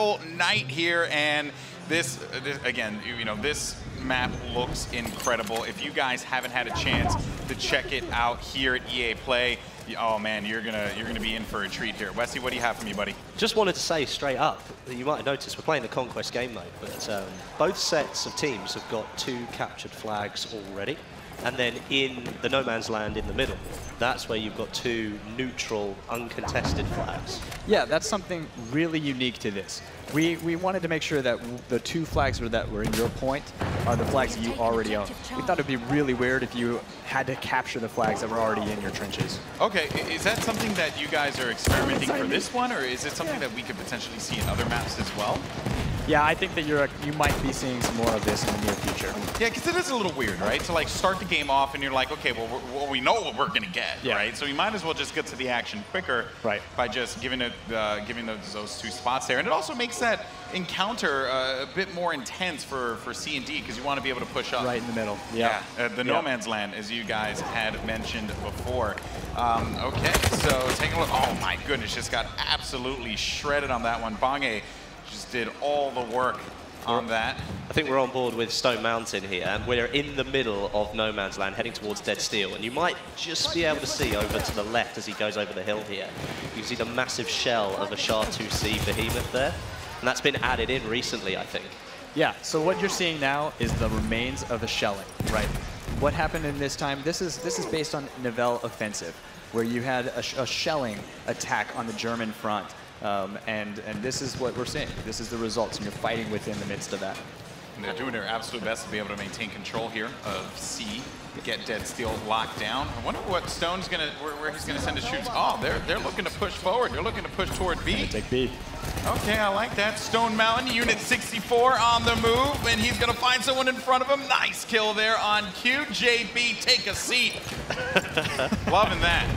incredible night here, and this again, you know, this map looks incredible. If you guys haven't had a chance to check it out here at EA Play, oh man, you're gonna be in for a treat here. Wesley, what do you have for me, buddy? Just wanted to say straight up, you might have noticed we're playing the Conquest game mode, but both sets of teams have got 2 captured flags already. And then in the no man's land in the middle, that's where you've got 2 neutral, uncontested flags. Yeah, that's something really unique to this. We wanted to make sure that the 2 flags that were in your point are the flags that you already own. We thought it'd be really weird if you had to capture the flags that were already in your trenches. Okay, is that something that you guys are experimenting for this one, or is it something that we could potentially see in other maps as well? Yeah, I think that you might be seeing some more of this in the near future. Yeah, because it is a little weird, right? To like start the game off and you're like, okay, well, we know what we're gonna get, right? So we might as well just get to the action quicker, by just giving those 2 spots there. And it also makes that encounter a bit more intense for C and D, because you want to be able to push up. Right in the middle. The no man's land, as you guys had mentioned before. Okay, so taking a look. Oh my goodness, just got absolutely shredded on that one. Bange just did all the work on that. I think we're on board with Stone Mountain here, and we're in the middle of no man's land, heading towards Dead Steel, and you might just be able to see over to the left as he goes over the hill here. You can see the massive shell of a SHA-2C behemoth there, and that's been added in recently, I think. Yeah, so what you're seeing now is the remains of a shelling, right? What happened in this time, this is based on Nivelle Offensive, where you had a shelling attack on the German front. And this is what we're seeing. This is the results, and you're fighting within the midst of that. And they're doing their absolute best to be able to maintain control here of C, get Dead Steel locked down. I wonder what Stone's where he's gonna send his troops. Oh, they're looking to push forward. They're looking to push toward B. Take B. Okay, I like that. Stone Mountain, Unit 64 on the move, and he's gonna find someone in front of him. Nice kill there on cue. JB, take a seat. Loving that.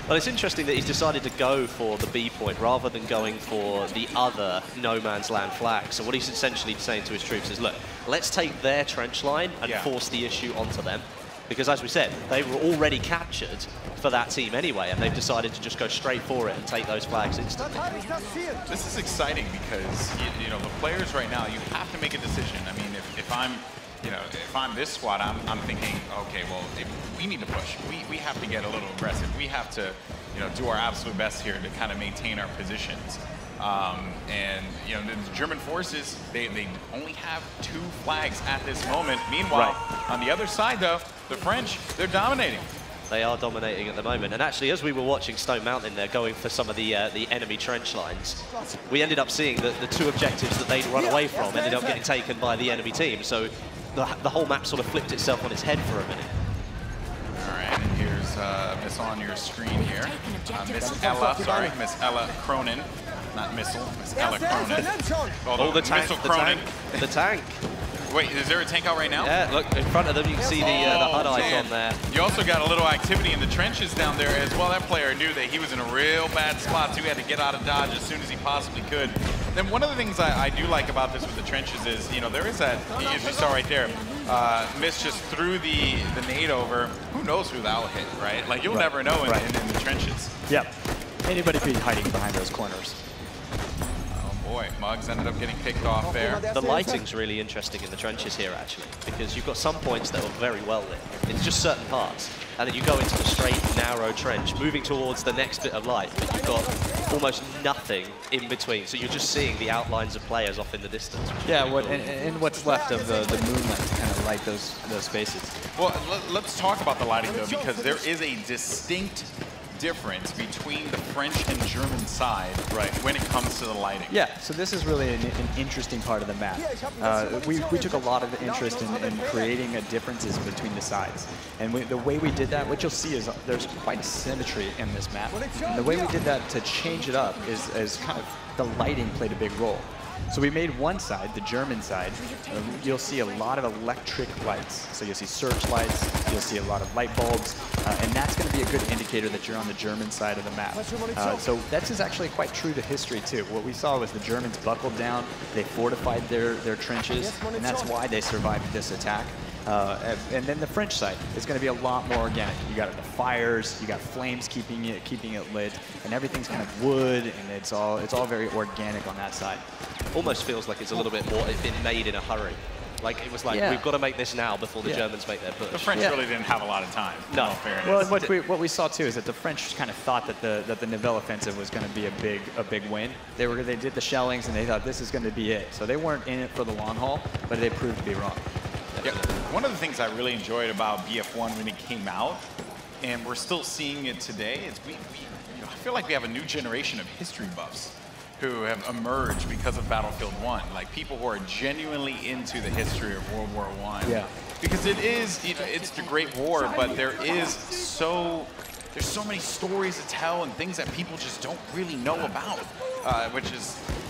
Well, it's interesting that he's decided to go for the B point rather than going for the other no man's land flag. So what he's essentially saying to his troops is, look, let's take their trench line and force the issue onto them. Because as we said, they were already captured for that team anyway, and they've decided to just go straight for it and take those flags instantly. This is exciting because, you know, the players right now, you have to make a decision. I mean, if I'm, you know, if I'm this squad, I'm thinking, okay, well, we need to push. We have to get a little aggressive. We have to, you know, do our absolute best here to kind of maintain our positions. And, you know, the German forces, they only have 2 flags at this moment. Meanwhile, on the other side, though, the French, they're dominating. They are dominating at the moment. And actually, as we were watching Stone Mountain there going for some of the enemy trench lines, we ended up seeing that the 2 objectives that they'd run away from ended up getting taken by the enemy team. So the whole map sort of flipped itself on its head for a minute. All right, and here's Miss on your screen here. Miss Ella, sorry, Miss Ella Cronin. Not Missile, Miss Ella Cronin. Oh, the tank, the tank. Wait, is there a tank out right now? Yeah, look, in front of them you can see the HUD icon there. You also got a little activity in the trenches down there as well. That player knew that he was in a real bad spot, so he had to get out of dodge as soon as he possibly could. Then one of the things I do like about this with the trenches is, you know, there is that, as you saw right there, Miss just threw the nade over. Who knows who that'll hit, right? Like, you'll never know in the trenches. Yep. Anybody could be hiding behind those corners. Boy, Muggs ended up getting picked off there. The lighting's really interesting in the trenches here, actually, because you've got some points that are very well lit. It's just certain parts. And then you go into the straight, narrow trench, moving towards the next bit of light, but you've got almost nothing in between. So you're just seeing the outlines of players off in the distance. Yeah, and what's left of the moonlight to kind of light those spaces. Well, let's talk about the lighting, though, because there is a distinct difference between the French and German side when it comes to the lighting. Yeah, so this is really an interesting part of the map. We took a lot of interest in creating differences between the sides. And the way we did that, what you'll see is there's quite a symmetry in this map. And the way we did that to change it up is kind of the lighting played a big role. So we made one side, the German side, you'll see a lot of electric lights. So you'll see searchlights, you'll see a lot of light bulbs, and that's going to be a good indicator that you're on the German side of the map. So that's actually quite true to history too. What we saw was the Germans buckled down, they fortified their trenches, and that's why they survived this attack. And then the French side is going to be a lot more organic. You got the fires, you got flames keeping it lit, and everything's kind of wood, and it's all very organic on that side. Almost feels like it's a little bit more, it's been made in a hurry. Like, it was like, we've got to make this now before the Germans make their push. The French really didn't have a lot of time. No. In all fairness. Well, what we saw too is that the French kind of thought that the Nivelle offensive was going to be a big win. They did the shellings and they thought this is going to be it. So they weren't in it for the long haul, but they proved to be wrong. Yeah. One of the things I really enjoyed about BF1 when it came out, and we're still seeing it today, is I feel like we have a new generation of history buffs who have emerged because of Battlefield 1. Like, people who are genuinely into the history of World War I. Yeah. Because it is, it's the Great War, but there's so many stories to tell and things that people just don't really know about, which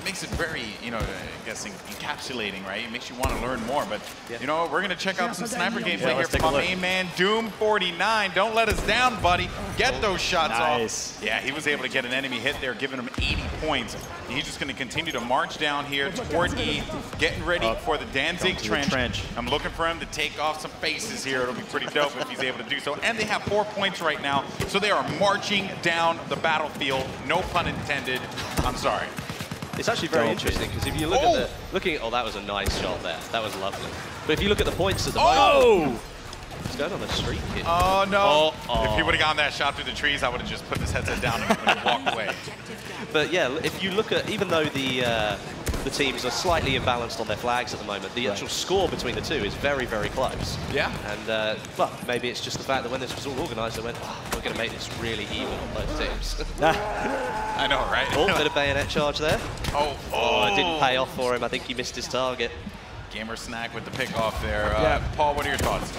makes it very, I guess, encapsulating, right? It makes you want to learn more. But, we're going to check out some sniper gameplay here from my main man, Doom49. Don't let us down, buddy. Get those shots off. Yeah, he was able to get an enemy hit there, giving him 80 points. And he's just going to continue to march down here toward E, getting ready for the Danzig trench. I'm looking for him to take off some faces here. It'll be pretty dope if he's able to do so. And they have 4 points right now, so they are marching down the battlefield. No pun intended. I'm sorry. It's actually very interesting because if you look at that was a nice shot there. That was lovely. But if you look at the points at the moment, what's going on the street here? Oh no! If he would have gotten that shot through the trees, I would have just put his headset down and walked away. But yeah, if you look at, even though the teams are slightly imbalanced on their flags at the moment, the actual score between the two is very, very close. Yeah. And, well, maybe it's just the fact that when this was all organised, they went, we're going to make this really even on both teams. I know, right? Oh, bit of bayonet charge there. It didn't pay off for him. I think he missed his target. Gamer Snack with the pick off there. Paul, what are your thoughts?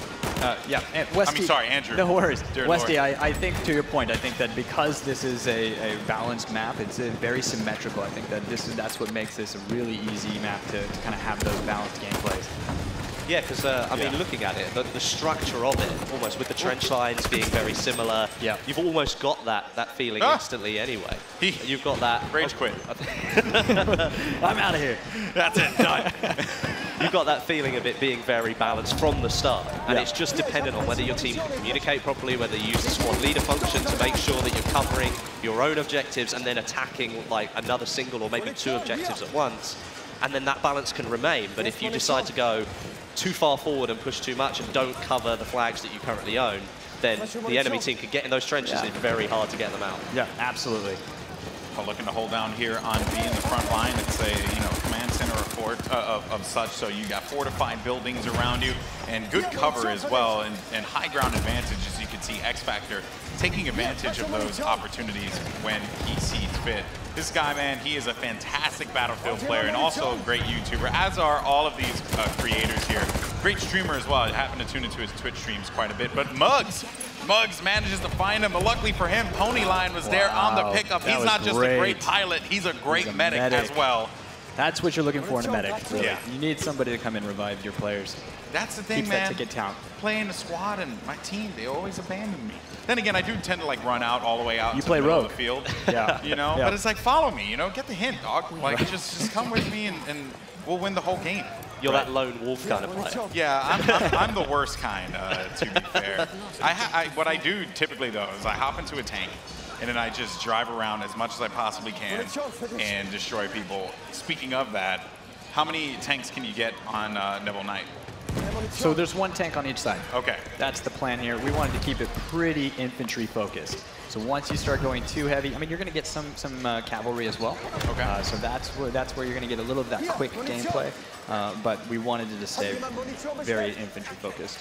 And Westy, sorry, Andrew. No worries. Dear Westy, Lord. I think to your point, I think that because this is a balanced map, it's very symmetrical. I think that that's what makes this a really easy map to kind of have those balanced gameplays. Yeah, because, I mean, looking at it, the structure of it, almost with the trench lines being very similar, you've almost got that feeling instantly anyway. You've got that... Rage quit. I'm out of here. That's it, done. You've got that feeling of it being very balanced from the start, and it's just dependent on whether your team can communicate properly, whether you use the squad leader function to make sure that you're covering your own objectives and then attacking like another single or maybe 2 objectives at once, and then that balance can remain. But if you decide to go too far forward and push too much and don't cover the flags that you currently own, then the enemy team can get in those trenches and it's very hard to get them out. Yeah, absolutely. Looking to hold down here on B in the front line. It's a command center of such, so you got fortified buildings around you and good cover as well, and high ground advantage, as you can see. X Factor taking advantage of those opportunities when he sees fit. This guy, man, he is a fantastic Battlefield player and also a great YouTuber, as are all of these creators here. Great streamer as well. I happen to tune into his Twitch streams quite a bit. But Muggs manages to find him, but luckily for him, Ponyline was there on the pickup. He's not just a great pilot, he's a great medic as well. That's what you're looking for in a medic, really. Yeah. You need somebody to come and revive your players. That's the thing, Keeps man. that ticket count. Playing the squad and my team, they always abandon me. Then again, I do tend to like run out all the way out to the middle of the field. But it's like, follow me, get the hint, dog. Like, just come with me and we'll win the whole game. You're that lone wolf kind of player. Yeah, I'm the worst kind, to be fair. What I do typically, though, is I hop into a tank, and then I just drive around as much as I possibly can and destroy people. Speaking of that, how many tanks can you get on Nivelle Knight? So there's 1 tank on each side. Okay. That's the plan here. We wanted to keep it pretty infantry focused. So once you start going too heavy, I mean, you're going to get some cavalry as well. Okay. So that's where you're going to get a little of that quick gameplay. But we wanted it to stay very infantry focused.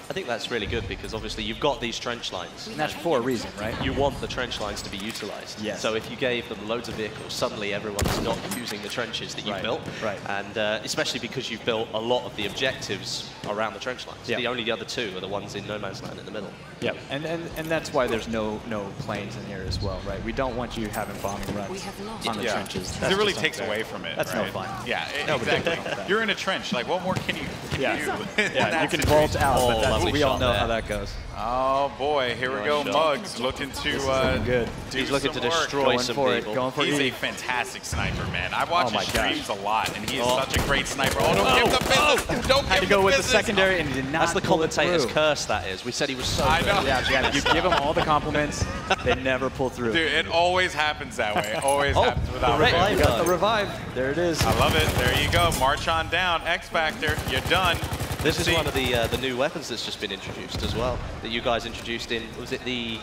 I think that's really good because obviously you've got these trench lines. And that's for a reason, right? You want the trench lines to be utilized. Yes. So if you gave them loads of vehicles, suddenly everyone's not using the trenches that you've built. Right. And especially because you've built a lot of the objectives around the trench lines. Yeah. The only other 2 are the ones in no man's land in the middle. Yeah, and that's why there's no planes in here as well, right? We don't want you having bombing runs on the trenches. Because it really takes away from it. That's right? no fun. Yeah, exactly. You're in a trench. Like, what more can you do? Yeah, you can vault out, but lovely we all shot know there. how that goes. Oh boy, here we Nice go. shot. Muggs looking to good. He's looking to some work. destroy Going some for it, people. going for He's it. a fantastic sniper, man. I watch Oh his my streams a lot, and he is Oh. such a great sniper. Oh, don't give the business. Don't Had give to go the with the business. secondary and did not That's the pull it commentator's through. curse, that is. We said he was so I good. know. Yeah, you give them all the compliments, they never pull through. Dude, it always happens that way. Always Oh, happens without the fail. revive. You got the revive. There it is. I love it. There you go. March on down. X Factor. You're done. This is See- one of the new weapons that's just been introduced as well, that you guys introduced in, was it the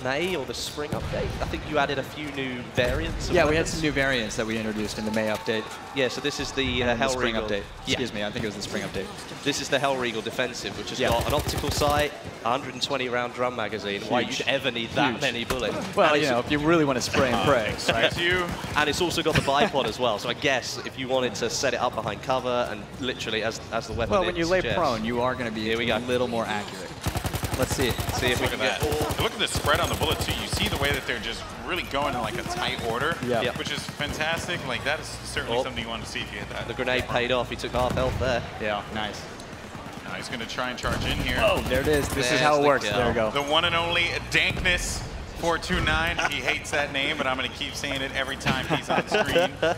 May or the spring update? I think you added a few new variants. Of Yeah, we had weapons. some new variants that we introduced in the May update. Yeah, so this is the And the Hell spring Regal. update. Yeah. Excuse me, I think it was the spring update. This is the Hell Regal Defensive, which has Yeah. got an optical sight, 120 round drum magazine. Why Huge. you'd ever need that Huge. many bullets? Well, and you know, if you really want to spray and pray, right? Excuse you. And it's also got the bipod as well. So I guess if you wanted to set it up behind cover and literally as the weapon. Well, when you lay suggests. prone, you are going to be Here we go. a little more accurate. Let's see it. See if we Look can at get. that. Look at the spread on the bullet too. You see the way that they're just really going in like a tight order, Yeah. Yep. which is fantastic. Like that is certainly Oh. something you want to see if you hit that. The grenade paid off. He took half health there. Yeah, nice. Now he's going to try and charge in here. Oh, there it is. This is There's how it the works. kill. There we go. The one and only Dankness 429. He hates that name, but I'm going to keep saying it every time he's on screen. There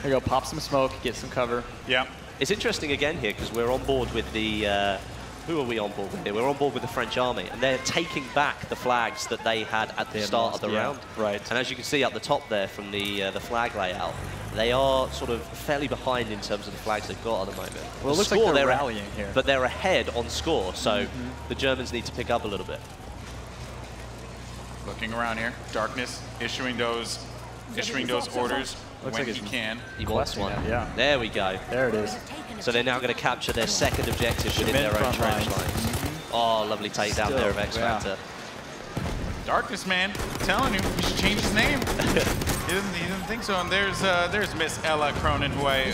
you go. Pop some smoke, get some cover. Yeah. It's interesting again here because we're on board with the. Who are we on board with here? We're on board with the French army, and they're taking back the flags that they had at the had start lost, of the yeah, round. right. And as you can see up the top there from the flag layout, they are sort of fairly behind in terms of the flags they've got at the moment. Well, it The looks like score, they're a- rallying here. But they're ahead on score, so the Germans need to pick up a little bit. Looking around here. Darkness issuing those orders Looks when like he it's can. He wants Questing one. it, yeah. There we go. There it is. So they're now going to capture their second objective within Schmidt their own front trench lines. lines. Oh, lovely takedown Still, there of X yeah. Factor. Darkness, man. I'm telling you, we should change his name. He doesn't think so. And there's Miss Ella Cronin, who I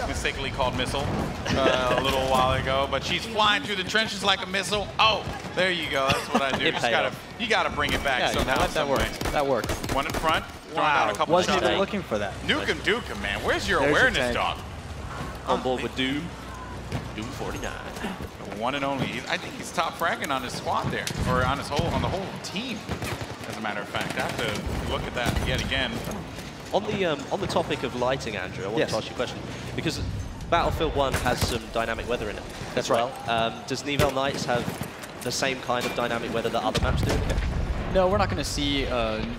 mistakenly called Missile a little while ago. But she's flying through the trenches like a missile. Oh, there you go. That's what I do. It paid off. You gotta bring it back Yeah, you know somehow. what? That some way. worked. That worked. One in front. Throwing down a couple Wasn't shots. even looking for that. Nukem Dukem, man. Where's your There's your awareness, tank. dog? On board with Doom. Doom 49. The one and only. I think he's top fragging on his squad there, or on the whole team. As a matter of fact, I have to look at that yet again. On the topic of lighting, Andrew, I want Yes. to ask you a question. Because Battlefield 1 has some dynamic weather in it That's as well. Does Nivelle Knights have the same kind of dynamic weather that other maps do? No, we're not going to see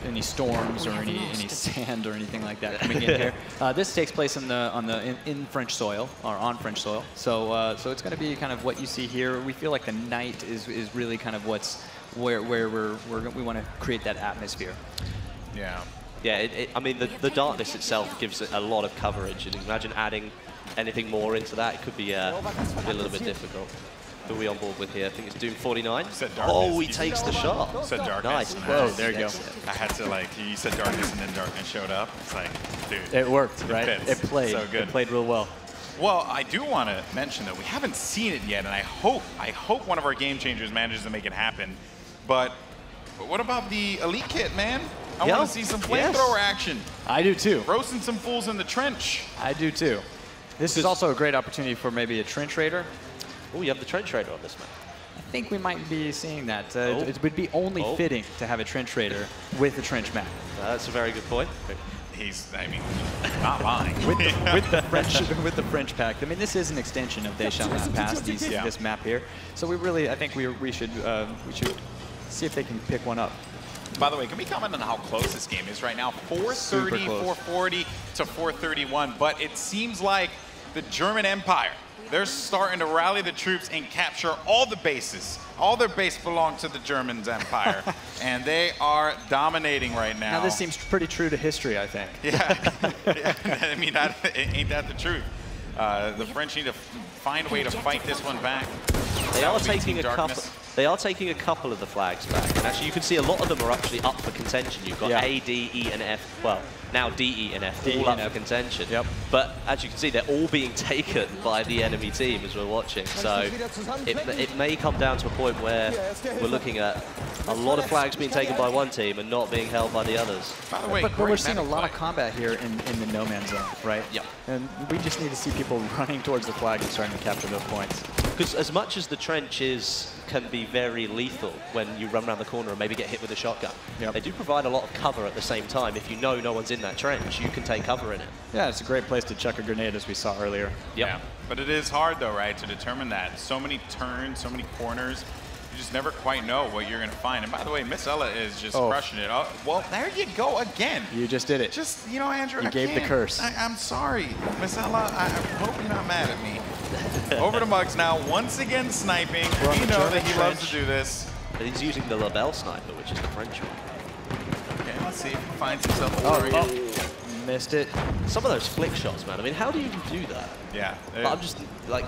any storms or any sand or anything like that coming in here. This takes place in French soil or on French soil, so it's going to be kind of what you see here. We feel like the night is really kind of where we want to create that atmosphere. Yeah. Yeah, I mean, the darkness itself gives it a lot of coverage, and imagine adding anything more into that, it could be a little bit difficult. Who are we on board with here? I think it's Doom 49. Said Darkness. Oh, he takes the shot. Said Darkness. Nice. Whoa, there you go. I had to you said Darkness and then Darkness showed up. It's like, dude. It worked, right? fits. It played. So good. It played real well. Well, I do want to mention that we haven't seen it yet, and I hope one of our game changers manages to make it happen. But what about the Elite Kit, man? I Yeah. want to see some Yes. flamethrower action. I do too. Roasting some fools in the trench. I do too. This is also a great opportunity for maybe a trench raider. Oh, you have the trench raider on this map. I think we might be seeing that. Oh. It would be only Oh. fitting to have a trench raider with a trench map. That's a very good point. I mean, not lying. with the French pack. I mean, this is an extension of They Shall Not Pass. Yeah. This map here. So I think we should see if they can pick one up. By the way, can we comment on how close this game is right now? 430, Super close. 440 to 431. But it seems like the German Empire, they're starting to rally the troops and capture all the bases. All their base belong to the Germans Empire. And they are dominating right now. Now, this seems pretty true to history, I think. Yeah. I mean, ain't that the truth? The French need to find a way to fight this one back. They That are would be taking Team a couple. Darkness. They are taking a couple of the flags back, and actually you can see a lot of them are actually up for contention. You've got Yeah. A, D, E, and F. Well, now D, E, and F D, all E, up and for F. contention. Yep. But as you can see, they're all being taken by the enemy team as we're watching. So it may come down to a point where we're looking at a lot of flags being taken by one team and not being held by the others. By the way, But we're great seeing a map lot of play. combat here in the no man's zone, right? Yep. And we just need to see people running towards the flag and starting to capture those points. Because as much as the trenches can be very lethal when you run around the corner and maybe get hit with a shotgun, they do provide a lot of cover at the same time. If you know no one's in that trench, you can take cover in it. Yeah, it's a great place to chuck a grenade, as we saw earlier. Yeah, but it is hard, though, right, to determine that. So many turns, so many corners. You just never quite know what you're going to find. And by the way, Miss Ella is just crushing it. Oh, well, there you go again. You just did it. Just, you know, Andrew, you gave the curse. I'm sorry. Miss Ella, I hope you're not mad at me. Over to Muggs now, once again sniping. We know that he loves to do this. But he's using the Nivelle sniper, which is the French one. Okay, let's see if he finds himself. Missed it. Some of those flick shots, man. I mean, how do you even do that? Yeah. I'm just, like...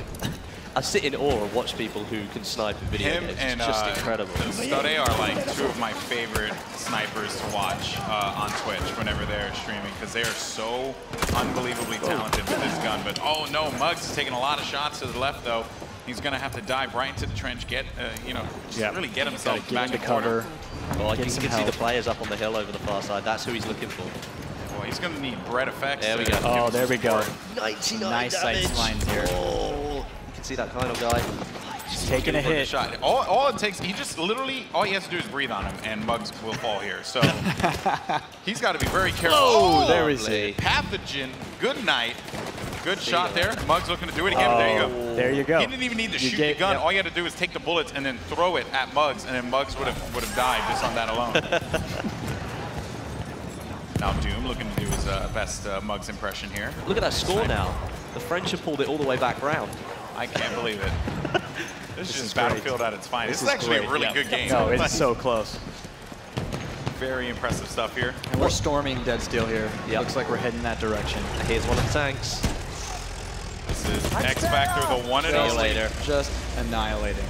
I sit in awe and watch people who can snipe in video games. It's just incredible. Stode are like two of my favorite snipers to watch on Twitch whenever they're streaming, because they are so unbelievably talented with this gun. But oh no, Muggs is taking a lot of shots to the left though. He's going to have to dive right into the trench, get you know, just really get himself back in cover. Well, you can see the players up on the hill over the far side. That's who he's looking for. Well, he's going to need bread effects. There we go. Oh, there we go. 99 nice sight lines here. Oh, you can see that kind of guy. He's taking a hit. Shot. All it takes, he just literally, all he has to do is breathe on him, and Muggs will fall here. So he's got to be very careful. Oh, there we see. Pathogen. Good night. Good shot there. Muggs looking to do it again. There you go. There you go. He didn't even need to shoot the gun. All you had to do was take the bullets and then throw it at Muggs, and then Muggs would have died just on that alone. Now Doom looking to do his best Muggs impression here. Look at that score now. The French have pulled it all the way back round. I can't believe it. This is just Battlefield at its finest. This is actually a really good game. No, it's so close. Very impressive stuff here. And we're storming Dead Steel here. Looks like we're heading that direction. Here's one of the tanks. This is X Factor, the one and only. Just annihilating.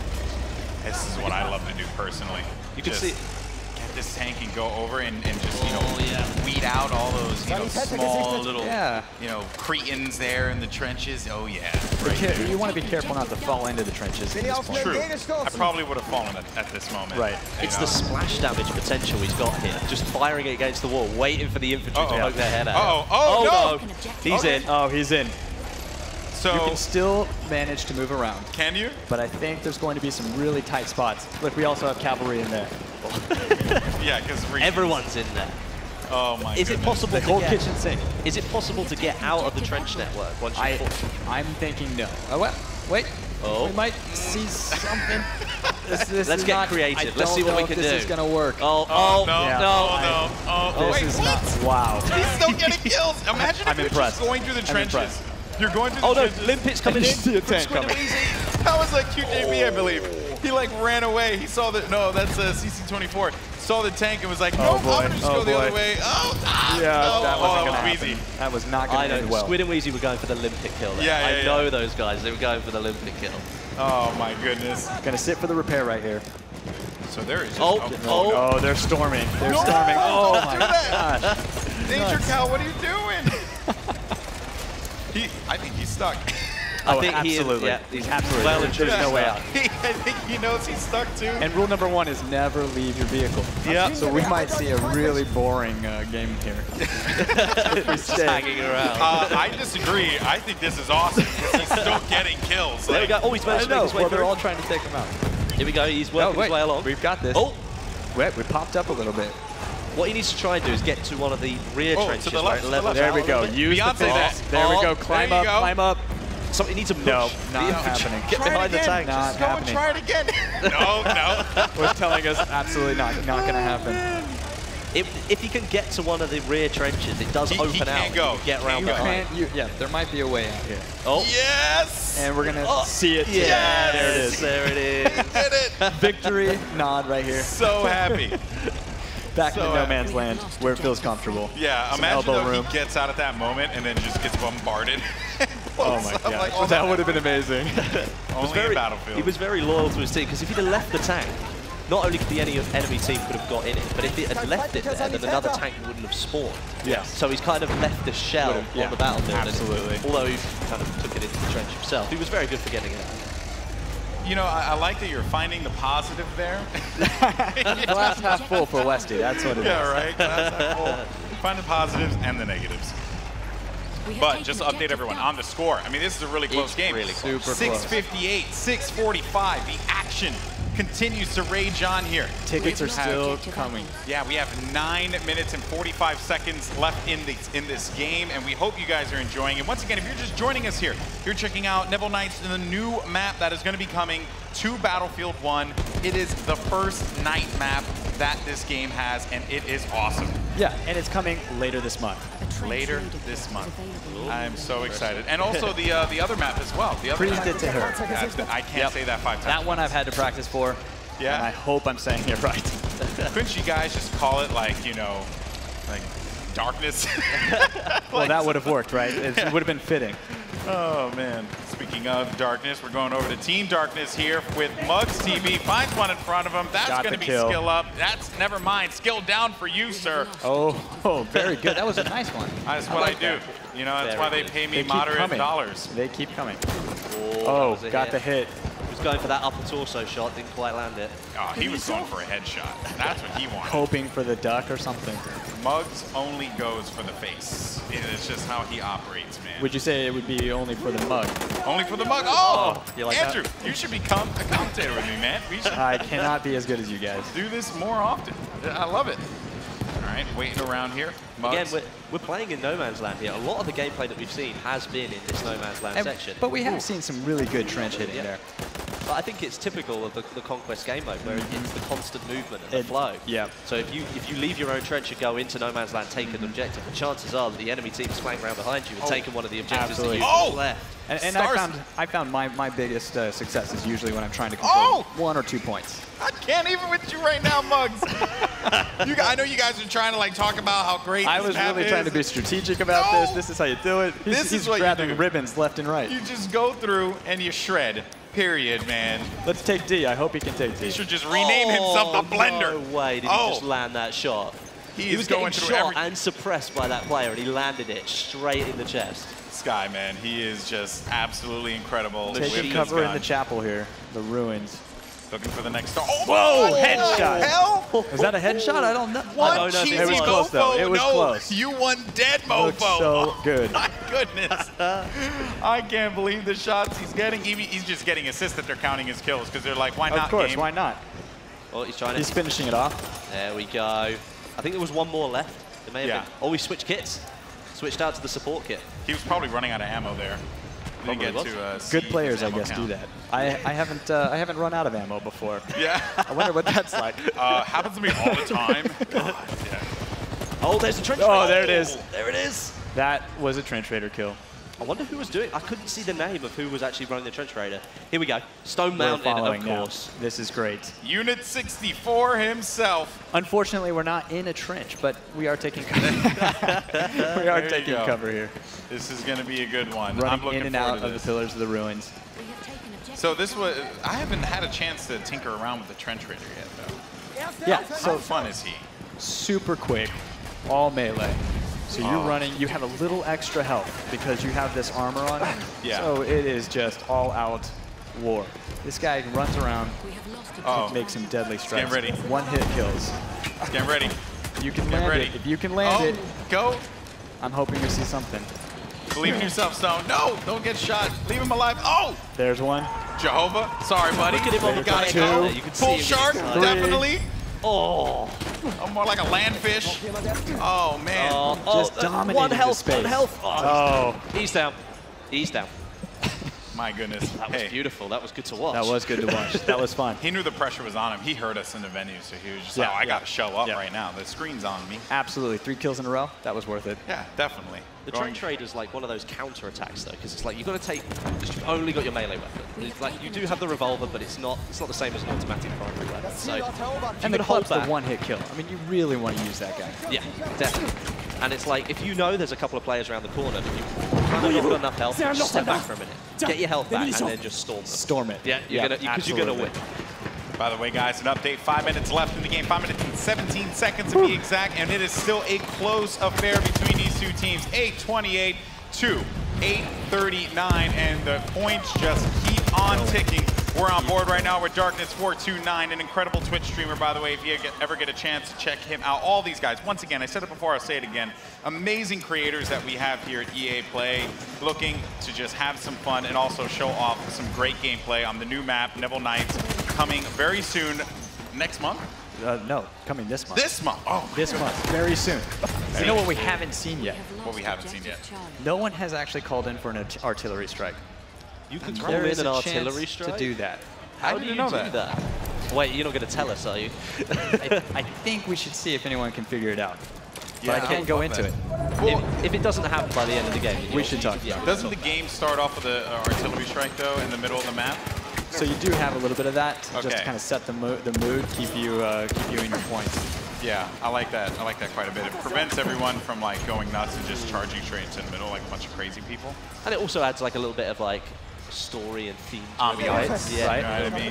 This is what I love to do personally. You can see get this tank and go over and just, you know, weed out all those, you know, small little, you know, cretins there in the trenches. Oh, yeah. Right. You want to be careful not to fall into the trenches at this point. True. I probably would have fallen at this moment. Right. It's the splash damage potential he's got here. Just firing it against the wall, waiting for the infantry to poke their head out. Oh, no. He's in. Oh, he's in. So you can still manage to move around. Can you? But I think there's going to be some really tight spots. Look, we also have cavalry in there. Yeah, because everyone's in there. Oh my goodness. Is it possible the whole kitchen sink? Is it possible to get out of the trench network once you I'm thinking no. Oh, well, wait. We might see something. Let's get creative. Let's see what we can do. This is going to work. No. This is not. Wow. He's still getting kills. Imagine if you're just going through the trenches. You're going through the trenches. Oh no, Limpet's coming in. See a tank coming. That was a QJB, I believe. He like ran away. He saw that. No, that's a CC24. Saw the tank and was like, no, I'm gonna just go the other way. That wasn't gonna happen. That was not gonna end well. Squid and Wheezy were going for the Limpet kill there. I know those guys. They were going for the Limpet kill. Oh my goodness. Gonna sit for the repair right here. So there is. Oh, they're storming. They're storming. Oh my gosh. Danger Cow, what are you doing? I think he's stuck. I think absolutely. He's absolutely. Well, there's no way out. I think he knows he's stuck too. And rule number 1 is never leave your vehicle. Yeah. So we might see a really boring game here. If we stay hanging around. I disagree. I think this is awesome. He's still getting kills. There we go. Oh, he's managed to make his way through. They're all trying to take him out. Here we go. He's working his way along. We've got this. Oh. Wait, we popped up a little bit. What he needs to try and do is get to one of the rear trenches. To the left, there we go. Use the fence. There we go. Climb up. Climb up. So he needs a push. No, not happening. Get behind the tank. Not Just go and try it again. No. Was telling us absolutely not going to happen. If he can get to one of the rear trenches, it does open out. He can't go. Get around behind. Yeah, there might be a way out here. Oh. Yes. And we're going to see it. Yeah, there it is. There it is. He did it. Victory nod right here. So happy. Back in no man's land where it feels comfortable. Yeah, imagine though he gets out at that moment and then just gets bombarded. Oh my god, like, that would have been amazing. Only in Battlefield. He was very loyal to his team, because if he'd have left the tank, not only could the enemy team could have got in it, but if he had left it there, then another tank wouldn't have spawned. Yeah. So he's kind of left the shell on the battlefield. Absolutely. And although he kind of took it into the trench himself, he was very good for getting it. You know, I like that you're finding the positive there. Glass half full for Westy, that's what it is. Yeah, right. Glass half full. Find the positives and the negatives. But just to update everyone on the score. I mean, this is a really close game. Really close. Super 6:58, 6:45. The action continues to rage on here. Tickets are still coming. Yeah, we have 9 minutes and 45 seconds left in this game, and we hope you guys are enjoying it. Once again, if you're just joining us here, you're checking out Nivelle Knights and the new map that is going to be coming to Battlefield 1. It is the first night map that this game has, and it is awesome. Yeah, and it's coming later this month. Later this month. I'm so excited. And also the other map as well. The other Praised map. it to her. I can't say that 5 times. That one I've had to practice for. Yeah. And I hope I'm saying it right. Couldn't you guys just call it like, you know, like darkness? Well, that would have worked, right? It would have been fitting. Oh, man. Speaking of darkness, we're going over to Team Darkness here with Mugs TV. Finds one in front of him. That's going to be kill. skill up. That's, never mind, skill down for you, sir. Oh, very good. That was a nice one. That's what I do. You know, that's why they pay me moderate dollars. They keep coming. Oh, got the hit. He was going for that upper torso shot, didn't quite land it. Oh, he was going for a headshot. That's what he wanted. Hoping for the duck or something. Mugs only goes for the face. It's just how he operates, man. Would you say it would be only for the mug? Only for the mug. Oh, you like Andrew, you should become a commentator with me, man. We should I cannot be as good as you guys. do this more often. I love it. All right, waiting around here. Mugs. Again, we're playing in No Man's Land here. A lot of the gameplay that we've seen has been in this No Man's Land section. But we have seen some really good trench hitting there. But I think it's typical of the Conquest game mode, where it's the constant movement and the flow. Yeah. So if you leave your own trench and go into No Man's Land, take an objective, the chances are that the enemy team's flying around behind you and taking one of the objectives that you left. And I found my biggest success is usually when I'm trying to control 1 or 2 points. I can't even with you right now, Mugs. I know you guys are trying to like talk about how great I was really trying to be strategic about this. This is how you do it. He's what grabbing you do. ribbons left and right. You just go through and you shred. Period, man. Let's take D. I hope he can take D. He should just rename himself the Blender. No way did he just land that shot. He was going getting through shot and suppressed by that player, and he landed it straight in the chest. Sky, man, he is just absolutely incredible. Taking cover in the chapel here, the ruins. Looking for the next star. Oh, whoa! Headshot. Hell? Is that a headshot? I don't know. One cheesy it was close, though. It was close. You won dead, mofo. Looked so good. My goodness. I can't believe the shots he's getting. He's just getting assists that they're counting his kills because they're like, why not? Of course, game? why not? Well, he's finishing it off. There we go. I think there was one more left. There may have been. Oh, he switched kits. Switched out to the support kit. He was probably running out of ammo there. Good players, I guess, do that. I haven't run out of ammo before. Yeah. I wonder what that's like. Happens to me all the time. God, yeah. Oh, there's the trench. Oh, there it is. There it is. That was a trench raider kill. I wonder who was doing. I couldn't see the name of who was actually running the trench raider. Here we go. Stone Mountain, of course. Now. This is great. Unit 64 himself. Unfortunately, we're not in a trench, but we are taking cover. We are taking cover here. This is going to be a good one. Running I'm looking in and out of the pillars of the ruins. So this was. I haven't had a chance to tinker around with the trench raider yet, though. Yeah. How fun is he? Super quick, all melee. So you're running, you have a little extra health because you have this armor on. Yeah. So it is just all out war. This guy runs around, makes some deadly strikes. Get ready. One hit kills. Get ready. You can land it. If you can land it, go. I'm hoping to see something. Believe in yourself, Stone. No, don't get shot. Leave him alive. Oh! There's one. Jehovah. Sorry, buddy. Look at him on the Gotta two. go. You can see Full him shark, definitely. Oh. More like a landfish. Oh, man. Just dominated one health, the space. 1 health. Oh. He's down. He's down. My goodness. That was beautiful. That was good to watch. That was good to watch. That was fun. He knew the pressure was on him. He heard us in the venue, so he was just like, oh, I got to show up right now. The screen's on me. Absolutely. 3 kills in a row. That was worth it. Yeah, definitely. The trench raider's like one of those counter attacks though, because it's like you've got to take. You've only got your melee weapon. It's like you do have the revolver, but it's not the same as an automatic primary weapon. So and the club's the one-hit kill. I mean, you really want to use that guy. Yeah, definitely. And it's like if you know there's a couple of players around the corner, but you've got enough health, just step back for a minute, get your health back, and then just storm them. Storm it. Yeah, because you're gonna win. By the way, guys, an update. 5 minutes left in the game. 5 minutes and 17 seconds to be exact, and it is still a close affair between these two teams. 8:28 to 8:39, and the points just keep on ticking. We're on board right now with Darkness429, an incredible Twitch streamer, by the way, if you ever get a chance to check him out. All these guys, once again, I said it before, I'll say it again, amazing creators that we have here at EA Play, looking to just have some fun and also show off some great gameplay on the new map, Nivelle Nights, coming very soon, next month? No, coming this month. This month? Oh, this month, very soon. You know what we haven't seen yet? What we haven't seen yet? No one has actually called in for an artillery strike. You can call There in is an a artillery chance strike? to do that. How do you do that? Wait, you're not going to tell us, are you? I think we should see if anyone can figure it out. Yeah, but I can't go into it. Well, if it doesn't happen by the end of the game, we should talk. Yeah. Doesn't the game start off with an artillery strike, though, in the middle of the map? So you do have a little bit of that, just to kind of set the mood, keep you in your points. Yeah, I like that. I like that quite a bit. It prevents everyone from like going nuts and just charging straight into the middle like a bunch of crazy people. And it also adds like a little bit of like story and theme to ambiance, it. Yeah, right? You know what I mean?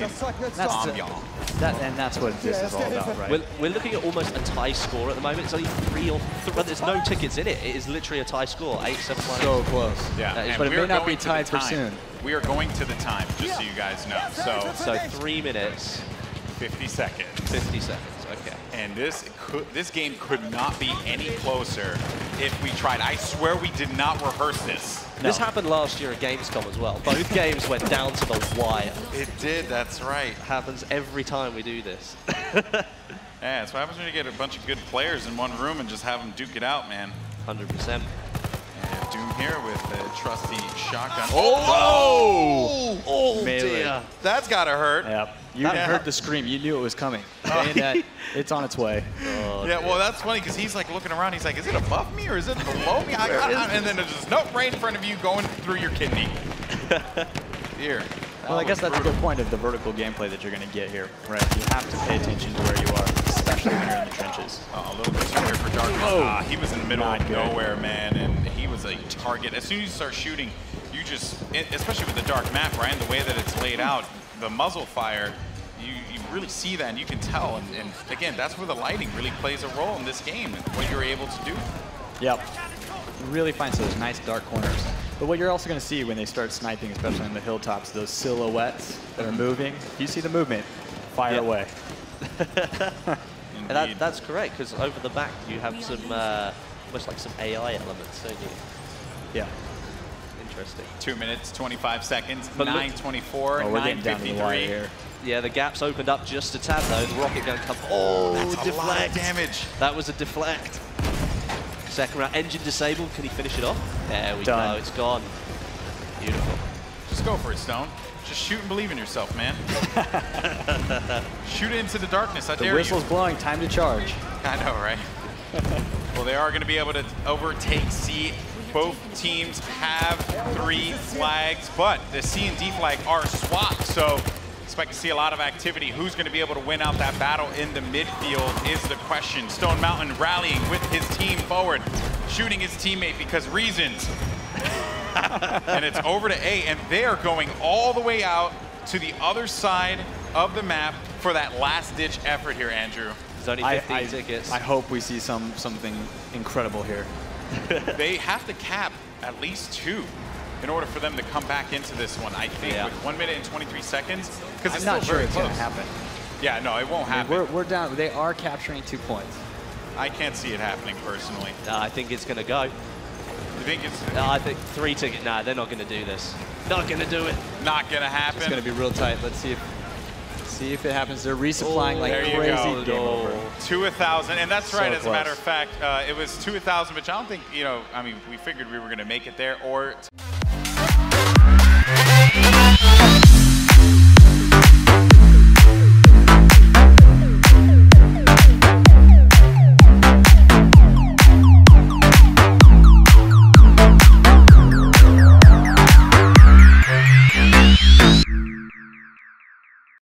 That's and that's what this is all about, right? We're looking at almost a tie score at the moment. It's only 3 or 3, but there's no tickets in it. It is literally a tie score, 8-7-1. So close. Yeah, but it may not be tied for soon. We are going to the time, just so you guys know. So 3 minutes, 50 seconds. 50 seconds. Okay. And this game could not be any closer if we tried. I swear we did not rehearse this. No. This happened last year at Gamescom as well. Both games went down to the wire. It did, that's right. It happens every time we do this. Yeah, that's what happens when you get a bunch of good players in one room and just have them duke it out, man. 100%. And Doom here with the trusty shotgun. Oh! Oh, Melee. dear. That's gotta hurt. Yep. You heard the scream. You knew it was coming. That, it's on its way. Oh, yeah, well, that's funny because he's like looking around. He's like, is it above me or is it below me? And then there's just nope right in front of you going through your kidney. Here. Well, I guess that's a good point of the vertical gameplay that you're going to get here, right? You have to pay attention to where you are, especially when you're in the trenches. A little bit too here for Darkness. He was in the middle of nowhere, man, and he was a target. As soon as you start shooting, you just, especially with the dark map, right, and the way that it's laid out, the muzzle fire, you really see that and you can tell. And again, that's where the lighting really plays a role in this game and what you're able to do. Yep. You really find those nice dark corners. But what you're also going to see when they start sniping, especially on the hilltops, those silhouettes that are moving. If you see the movement, fire away. And that's correct, because over the back you have some, almost like some AI elements, don't you? Yeah. Interesting. 2 minutes, 25 seconds, But 9:24, 9:53. Yeah, the gap's opened up just a tad though. The rocket gun comes. Oh, that's deflect. A lot of damage. That was a deflect. Second round, engine disabled. Can he finish it off? There we go. It's gone. Beautiful. Just go for it, Stone. Just shoot and believe in yourself, man. Shoot it into the darkness. I dare you. The whistle's blowing. Time to charge. I know, right? Well, they are going to be able to overtake C. Both teams have 3 flags, but the C and D flag are swapped, so expect to see a lot of activity. Who's going to be able to win out that battle in the midfield is the question. Stone Mountain rallying with his team forward, shooting his teammate because reasons. And it's over to A, and they are going all the way out to the other side of the map for that last-ditch effort here, Andrew. There's only 15 tickets. I hope we see something incredible here. They have to cap at least 2 in order for them to come back into this one, I think, with 1 minute and 23 seconds. Because it's not still very sure it's close. going to happen. Yeah, no, it won't happen. We're down. They are capturing 2 points. I can't see it happening personally. I think it's going to go. You think it's... I think 3 tickets. Nah, they're not going to do this. Not going to do it. Not going to happen. It's going to be real tight. Let's see if it happens. They're resupplying like crazy. Game over. To 1,000, and that's right. So as a matter of fact, it was to 1,000, which I don't think, I mean, we figured we were going to make it there, or